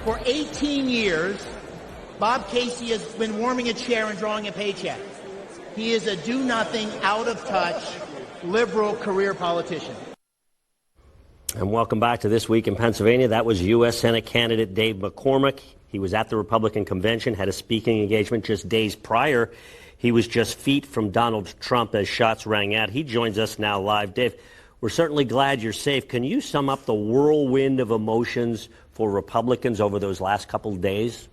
For 18 years, Bob Casey has been warming a chair and drawing a paycheck. He is a do-nothing, out-of-touch, liberal career politician. And welcome back to This Week in Pennsylvania. That was U.S. Senate candidate Dave McCormick. He was at the Republican convention, had a speaking engagement just days prior. He was just feet from Donald Trump as shots rang out. He joins us now live. Dave, we're certainly glad you're safe. Can you sum up the whirlwind of emotions for Republicans over those last couple of days?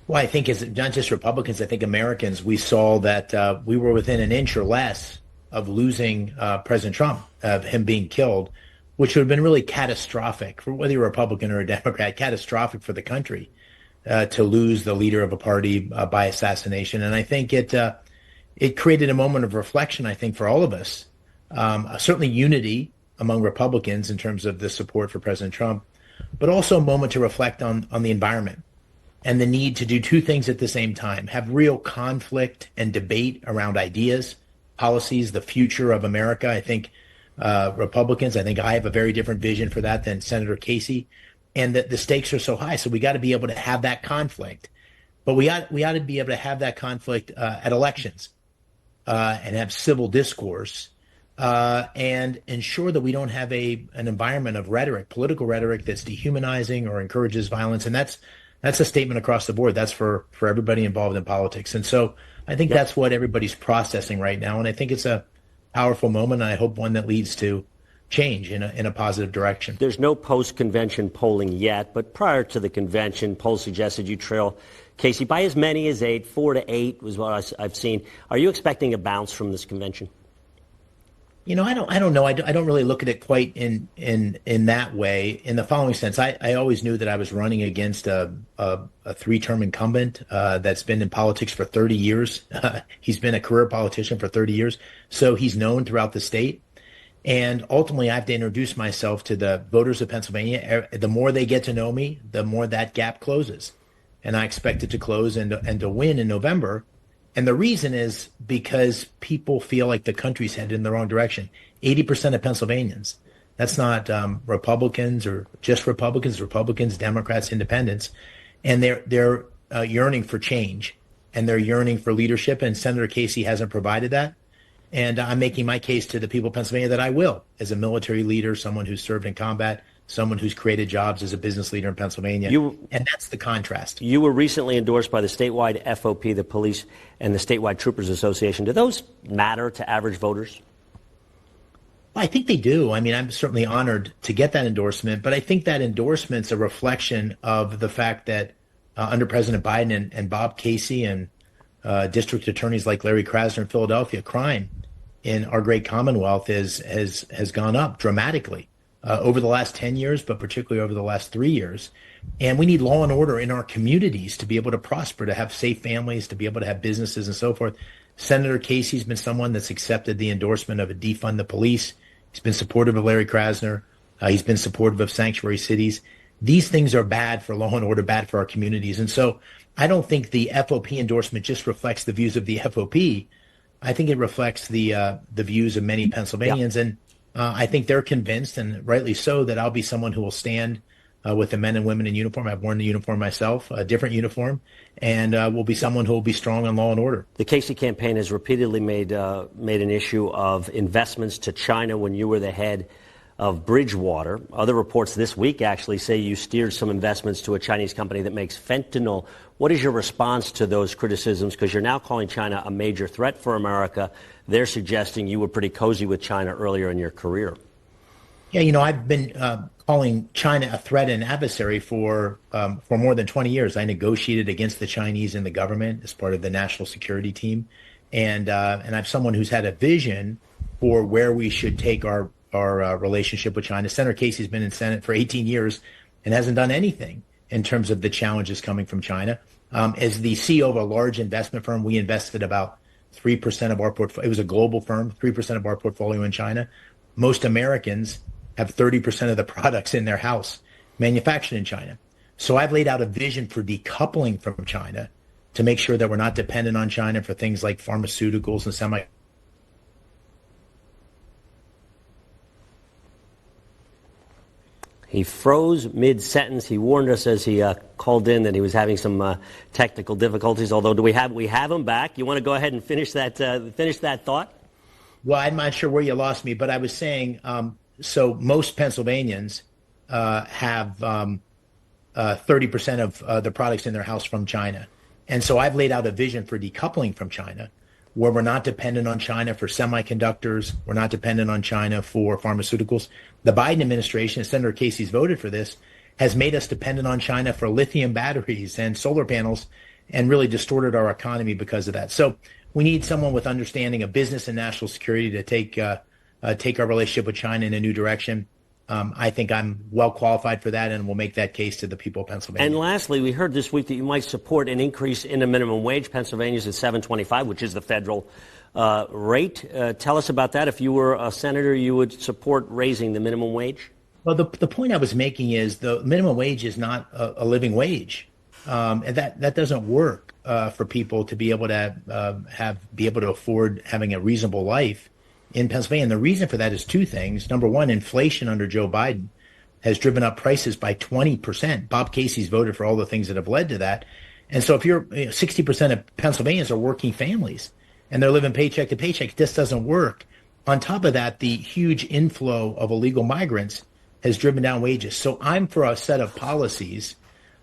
Well, I think it's not just Republicans. I think Americans, we saw that we were within an inch or less of losing President Trump, of him being killed, which would have been really catastrophic for whether you're a Republican or a Democrat, catastrophic for the country to lose the leader of a party by assassination. And I think it created a moment of reflection, I think, for all of us. Certainly unity among Republicans in terms of the support for President Trump, but also a moment to reflect on the environment and the need to do two things at the same time: have real conflict and debate around ideas, policies, the future of America. I think Republicans, I think I have a very different vision for that than Senator Casey, and that the stakes are so high. So we got to be able to have that conflict, but we ought to be able to have that conflict at elections and have civil discourse and ensure that we don't have an environment of rhetoric, political rhetoric that's dehumanizing or encourages violence. And that's a statement across the board. That's for everybody involved in politics. And so I think that's what everybody's processing right now. And I think it's a powerful moment. And I hope one that leads to change in a positive direction. There's no post-convention polling yet, but prior to the convention, polls suggested you trail Casey by as many as 8, 4 to 8 was what I've seen. Are you expecting a bounce from this convention? You know, I don't know. I don't really look at it quite in that way. In the following sense, I always knew that I was running against a 3-term incumbent that's been in politics for 30 years. He's been a career politician for 30 years, so he's known throughout the state. And ultimately, I have to introduce myself to the voters of Pennsylvania. The more they get to know me, the more that gap closes, and I expect it to close and to win in November. And the reason is because people feel like the country's headed in the wrong direction. 80% of Pennsylvanians, that's not Republicans or just Republicans, Democrats, Independents, and they're yearning for change, and they're yearning for leadership, and Senator Casey hasn't provided that. And I'm making my case to the people of Pennsylvania that I will, as a military leader, someone who's served in combat, someone who's created jobs as a business leader in Pennsylvania. And that's the contrast. You were recently endorsed by the statewide FOP, the police, and the statewide Troopers Association. Do those matter to average voters? I think they do. I mean, I'm certainly honored to get that endorsement, but I think that endorsement's a reflection of the fact that under President Biden and Bob Casey and district attorneys like Larry Krasner in Philadelphia, crime in our great Commonwealth has gone up dramatically over the last 10 years, but particularly over the last 3 years. And we need law and order in our communities to be able to prosper, to have safe families, to be able to have businesses and so forth. Senator Casey's been someone that's accepted the endorsement of a defund the police. He's been supportive of Larry Krasner. He's been supportive of sanctuary cities. These things are bad for law and order, bad for our communities. And so I don't think the FOP endorsement just reflects the views of the FOP. I think it reflects the views of many Pennsylvanians. Yeah. And I think they're convinced, and rightly so, that I'll be someone who will stand with the men and women in uniform. I've worn the uniform myself, a different uniform, and will be someone who will be strong on law and order. The Casey campaign has repeatedly made an issue of investments to China when you were the head of Bridgewater. Other reports this week actually say you steered some investments to a Chinese company that makes fentanyl. What is your response to those criticisms? Because you're now calling China a major threat for America. They're suggesting you were pretty cozy with China earlier in your career. Yeah, you know, I've been calling China a threat and adversary for more than 20 years. I negotiated against the Chinese in the government as part of the national security team. And I'm someone who's had a vision for where we should take our relationship with China. Senator Casey's been in Senate for 18 years and hasn't done anything in terms of the challenges coming from China. As the CEO of a large investment firm, we invested about 3% of our portfolio. It was a global firm, 3% of our portfolio in China. Most Americans have 30% of the products in their house manufactured in China. So I've laid out a vision for decoupling from China to make sure that we're not dependent on China for things like pharmaceuticals and He froze mid-sentence. He warned us as he called in that he was having some technical difficulties. Although, we have him back? You want to go ahead and finish that thought? Well, I'm not sure where you lost me, but I was saying, so most Pennsylvanians have 30% of the products in their house from China. And so I've laid out a vision for decoupling from China, where we're not dependent on China for semiconductors. We're not dependent on China for pharmaceuticals. The Biden administration, Senator Casey's voted for this, has made us dependent on China for lithium batteries and solar panels and really distorted our economy because of that. So we need someone with understanding of business and national security to take our relationship with China in a new direction. I think I'm well qualified for that, and we'll make that case to the people of Pennsylvania. And lastly, we heard this week that you might support an increase in the minimum wage. Pennsylvania's at $7.25, which is the federal rate. Tell us about that. If you were a senator, you would support raising the minimum wage? Well, the point I was making is the minimum wage is not a living wage, and that doesn't work for people to be able to be able to afford having a reasonable life in Pennsylvania. And the reason for that is two things. Number one, inflation under Joe Biden has driven up prices by 20%. Bob Casey's voted for all the things that have led to that. And so if 60% of Pennsylvanians are working families and they're living paycheck to paycheck, this doesn't work. On top of that, the huge inflow of illegal migrants has driven down wages. So I'm for a set of policies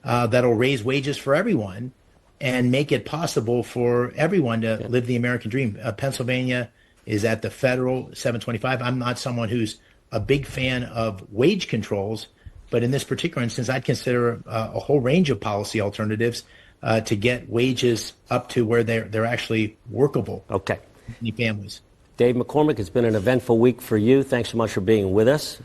that'll raise wages for everyone and make it possible for everyone to live the American dream. Pennsylvania is at the federal $7.25. I'm not someone who's a big fan of wage controls, but in this particular instance, I'd consider a whole range of policy alternatives to get wages up to where they're actually workable. Okay. For many families. Dave McCormick, it's been an eventful week for you. Thanks so much for being with us.